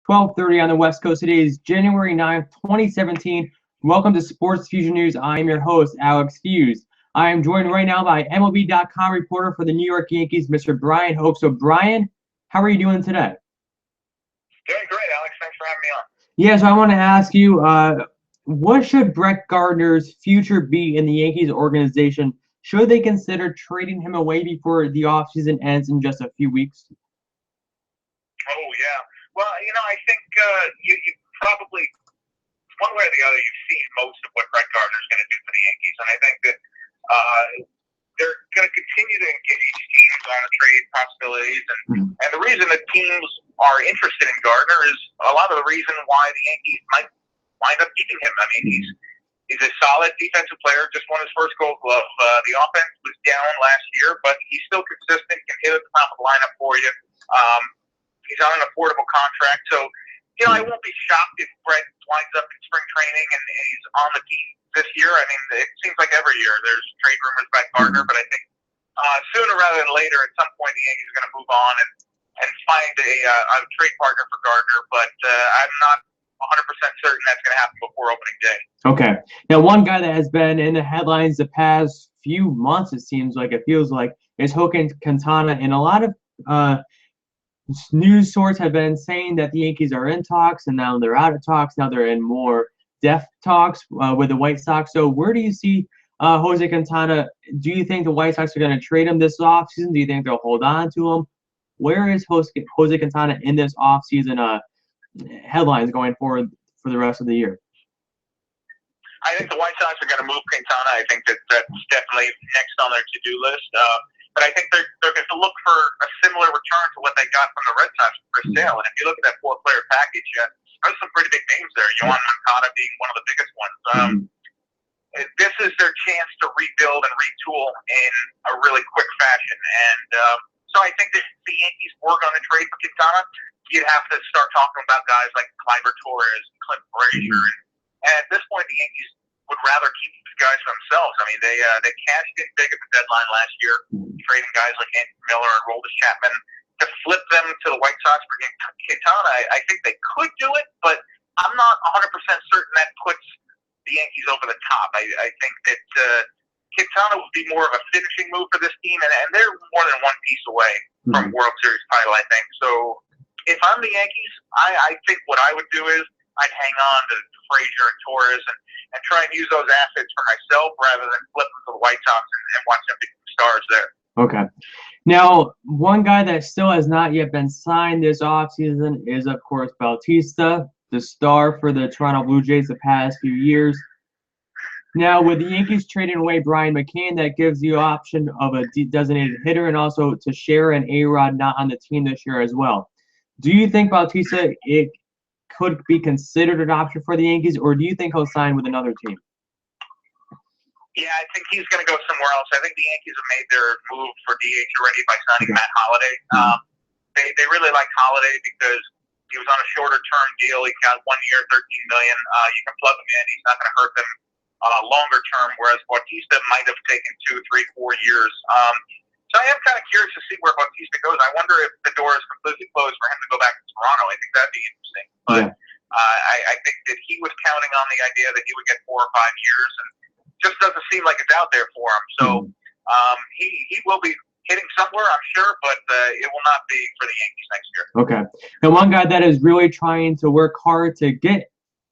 12:30 on the West Coast. Today is January 9th, 2017. Welcome to Sports Fusion News. I am your host, Alex Feuz. I am joined right now by MLB.com reporter for the New York Yankees, Mr. Bryan Hoch. So, Bryan, how are you doing today? Doing great, Alex. Thanks for having me on. Yeah, so I want to ask you, what should Brett Gardner's future be in the Yankees organization? Should they consider trading him away before the offseason ends in just a few weeks? Oh, yeah. Well, I think you probably, one way or the other, you've seen most of what Brett Gardner's going to do for the Yankees. And I think that they're going to continue to engage teams on the trade possibilities. And the reason that teams are interested in Gardner is a lot of the reason why the Yankees might wind up keeping him. I mean, he's a solid defensive player, just won his first Gold Glove. The offense was down last year, but he's still consistent, can hit at the top of the lineup for you. He's on an affordable contract. So, I won't be shocked if Brett winds up in spring training and he's on the team this year. I mean, it seems like every year there's trade rumors about Gardner, but I think sooner rather than later, at some point, the Yankees are going to move on and find a trade partner for Gardner. But I'm not 100% certain that's going to happen before opening day. Okay. Now, one guy that has been in the headlines the past few months, it feels like, is Hoki Quintana, and a lot of news sources have been saying that the Yankees are in talks, and now they're out of talks. Now they're in more depth talks with the White Sox. So where do you see Jose Quintana? Do you think the White Sox are going to trade him this offseason? Do you think they'll hold on to him? Where is Jose Quintana in this offseason headlines going forward for the rest of the year? I think the White Sox are going to move Quintana. I think that's definitely next on their to-do list. But I think they're going to look for a similar return to what they got from the Red Sox for Chris Sale. And if you look at that four-player package, there's some pretty big names there. Yohan Moncada being one of the biggest ones. This is their chance to rebuild and retool in a really quick fashion. And so I think that if the Yankees were going to trade for Quintana, you'd have to start talking about guys like Gleyber Torres and Clint Frazier. And at this point, the Yankees would rather keep these guys for themselves. I mean, they cashed in big at the deadline last year, trading guys like Andrew Miller and Roldis Chapman to flip them to the White Sox for Quintana. I think they could do it, but I'm not 100% certain that puts the Yankees over the top. I think that Quintana would be more of a finishing move for this team, and they're more than one piece away from World Series title, I think. So if I'm the Yankees, I think what I would do is I'd hang on to Frazier and Torres and try and use those assets for myself rather than flip them to the White Sox and watch them become stars there. Okay. Now, one guy that still has not yet been signed this offseason is, of course, Bautista, the star for the Toronto Blue Jays the past few years. Now, with the Yankees trading away Brian McCann, that gives you the option of a designated hitter and also to share an A-Rod not on the team this year as well. Do you think Bautista could be considered an option for the Yankees, or do you think he'll sign with another team? Yeah, I think he's going to go somewhere else. I think the Yankees have made their move for DH already by signing Matt Holliday. They really like Holliday because he was on a shorter term deal. He got 1 year, $13 million. You can plug him in. He's not going to hurt them longer term, whereas Bautista might have taken 2, 3, 4 years. So I am kind of curious to see where Bautista goes. I wonder if the door is completely closed for him to go back to Toronto. I think that'd be interesting. But I think that he was counting on the idea that he would get 4 or 5 years, and just doesn't seem like it's out there for him. So he will be hitting somewhere, I'm sure, but it will not be for the Yankees next year. Okay. Now, one guy that is really trying to work hard to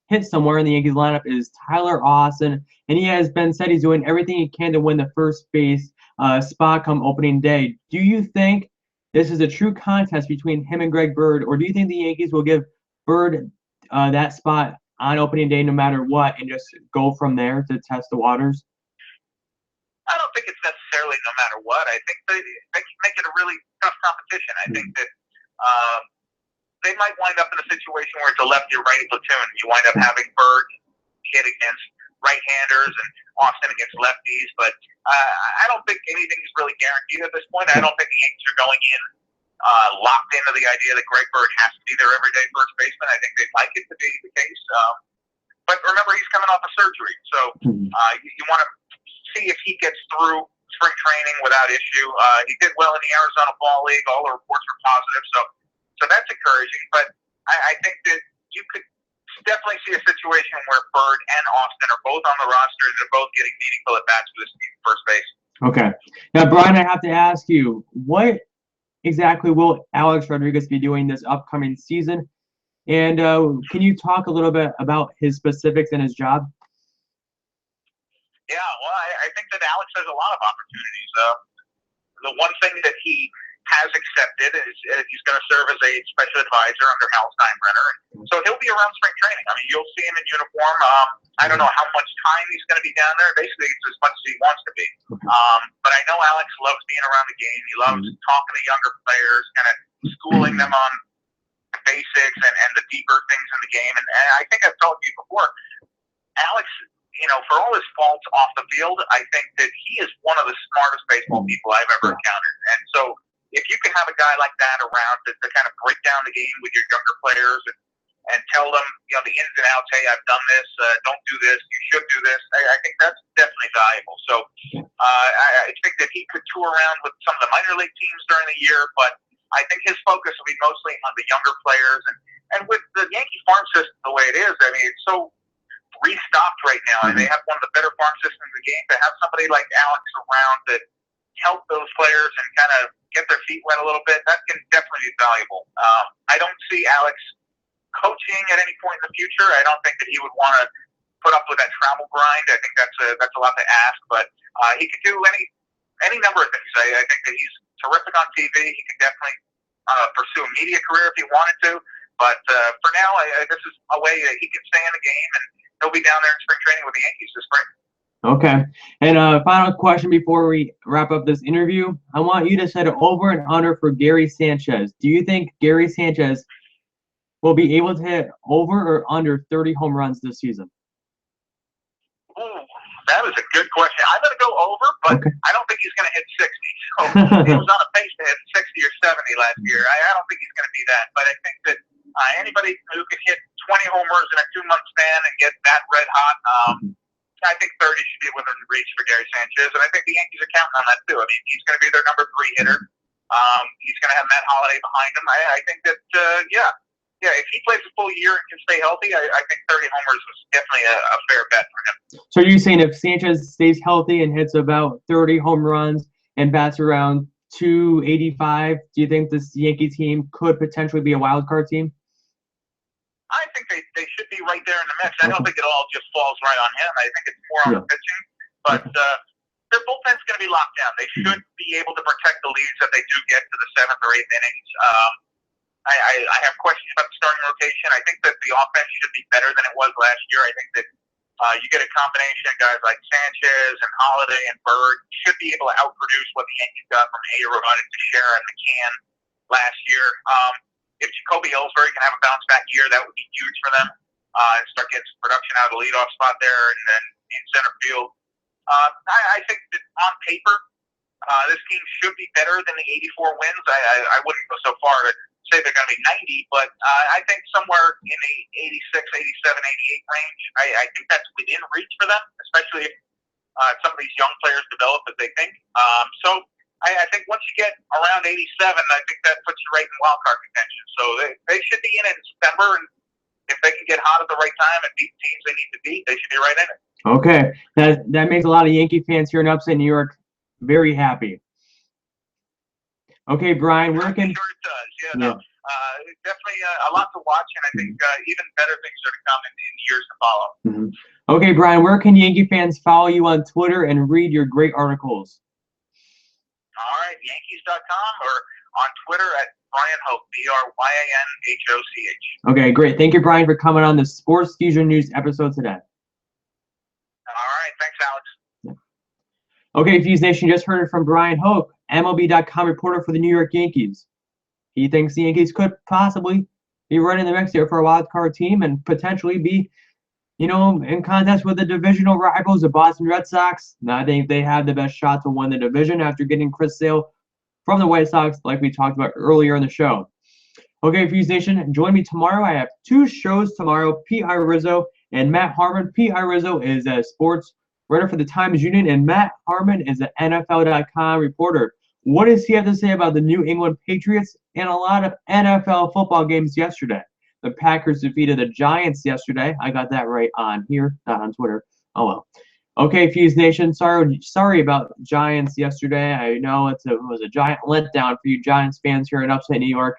hit somewhere in the Yankees lineup is Tyler Austin, and he has said he's doing everything he can to win the first base spot come opening day. Do you think this is a true contest between him and Greg Bird, or do you think the Yankees will give Bird that spot on opening day no matter what and just go from there to test the waters? I don't think it's necessarily no matter what. I think they can make it a really tough competition. I think that they might wind up in a situation where it's a lefty-righty platoon. You wind up having Bird hit against right-handers and Austin against lefties, but I don't think anything is really guaranteed at this point. I don't think the Yankees are going in locked into the idea that Greg Bird has to be their everyday first baseman. I think they'd like it to be the case. But remember, he's coming off a surgery, so you want to see if he gets through spring training without issue. He did well in the Arizona Fall League. All the reports were positive, so that's encouraging. But I think that you could definitely see a situation where Bird and Austin are both on the roster and they're both getting meaningful at bats for this team at first base. Okay. Now, Bryan, I have to ask you, what exactly will Alex Rodriguez be doing this upcoming season? And can you talk a little bit about his specifics and his job? Yeah, well, I think that Alex has a lot of opportunities. The one thing that he has accepted is he's going to serve as a special advisor under Hal Steinbrenner. So he'll be around spring training. I mean, you'll see him in uniform. I don't know how much time he's going to be down there. Basically, it's as much as he wants to be. But I know Alex loves being around the game. He loves talking to younger players, kind of schooling them on basics and the deeper things in the game. And I think I've told you before, Alex, for all his faults off the field, I think that he is one of the smartest baseball people I've ever encountered. And so if you can have a guy like that around to kind of break down the game with your younger players and tell them, the ins and outs, hey, I've done this, don't do this, you should do this, I think that's definitely valuable. So I think that he could tour around with some of the minor league teams during the year, but I think his focus will be mostly on the younger players. And with the Yankee farm system the way it is, I mean, it's so restocked right now, and they have one of the better farm systems in the game. To have somebody like Alex around that help those players and kind of get their feet wet a little bit, that can definitely be valuable. I don't see Alex coaching at any point in the future. I don't think that he would want to put up with that travel grind. I think that's a lot to ask, but he could do any number of things. I think that he's terrific on TV. He could definitely pursue a media career if he wanted to. But for now, this is a way that he can stay in the game, and he'll be down there in spring training with the Yankees this spring. Okay. And final question before we wrap up this interview. I want you to set an over and under for Gary Sanchez. Do you think Gary Sanchez will be able to hit over or under 30 home runs this season? Ooh, that is a good question. I'm going to go over, but I don't think he's going to hit 60. So he was on a pace to hit 60 or 70 last year. I don't think he's going to be that. But I think that anybody who can hit 20 homers in a 2-month span and get that red hot, I think 30 should be within reach for Gary Sanchez, and I think the Yankees are counting on that too. I mean, he's going to be their number 3 hitter. He's going to have Matt Holliday behind him. I think that, if he plays a full year and can stay healthy, I think 30 homers is definitely a fair bet for him. So you're saying if Sanchez stays healthy and hits about 30 home runs and bats around 285, do you think this Yankee team could potentially be a wild card team? I think they should be right there in the mix. I don't think it all just falls right on him. I think it's more on the pitching. But their bullpen's going to be locked down. They should be able to protect the leads that they do get to the 7th or 8th innings. I have questions about the starting rotation. I think that the offense should be better than it was last year. I think that you get a combination of guys like Sanchez and Holliday and Bird should be able to outproduce what the Yankees got from A-Rod and Teixeira and McCann last year. If Jacoby Ellsbury can have a bounce-back year, that would be huge for them, and start getting some production out of the leadoff spot there and then in center field. I think that on paper, this team should be better than the 84 wins. I wouldn't go so far to say they're going to be 90, but I think somewhere in the 86, 87, 88 range, I think that's within reach for them, especially if some of these young players develop as they think. So I think once you get around 87, I think that puts you right in wild card contention. So they should be in September, and if they can get hot at the right time and beat teams they need to beat, they should be right in it. Okay, that makes a lot of Yankee fans here in upstate New York very happy. Okay, Bryan, where can? I'm sure it does. Yeah. Definitely a lot to watch, and I think even better things are to come in years to follow. Okay, Bryan, where can Yankee fans follow you on Twitter and read your great articles? All right, Yankees.com or on Twitter at Bryan Hoch, BRYANHOCH. Okay, great. Thank you, Bryan, for coming on the Sports Fusion News episode today. All right, thanks, Alex. Okay, Fuse Nation, just heard it from Bryan Hoch, MLB.com reporter for the New York Yankees. He thinks the Yankees could possibly be right in the mix here for a wild card team and potentially be, in contest with the divisional rivals, the Boston Red Sox. And I think they have the best shot to win the division after getting Chris Sale from the White Sox, like we talked about earlier in the show. Okay, Fuse Nation, join me tomorrow. I have 2 shows tomorrow, P.I. Rizzo and Matt Harmon. P.I. Rizzo is a sports writer for the Times Union, and Matt Harmon is an NFL.com reporter. What does he have to say about the New England Patriots and a lot of NFL football games yesterday? The Packers defeated the Giants yesterday. I got that right on here, not on Twitter. Oh well. Okay, Feuz Nation. Sorry about Giants yesterday. I know it was a giant letdown for you Giants fans here in upstate New York,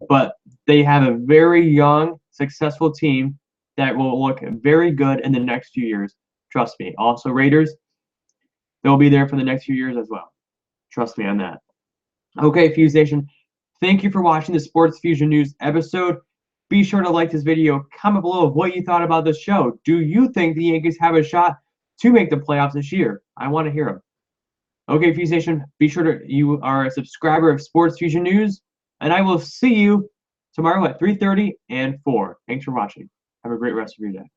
but they have a very young, successful team that will look very good in the next few years. Trust me. Also, Raiders, they'll be there for the next few years as well. Trust me on that. Okay, Feuz Nation. Thank you for watching the Sports Fusion News episode. Be sure to like this video. Comment below what you thought about this show. Do you think the Yankees have a shot to make the playoffs this year? I want to hear them. Okay, Feuz Nation, be sure you are a subscriber of Sports Fusion News, and I will see you tomorrow at 3:30 and 4. Thanks for watching. Have a great rest of your day.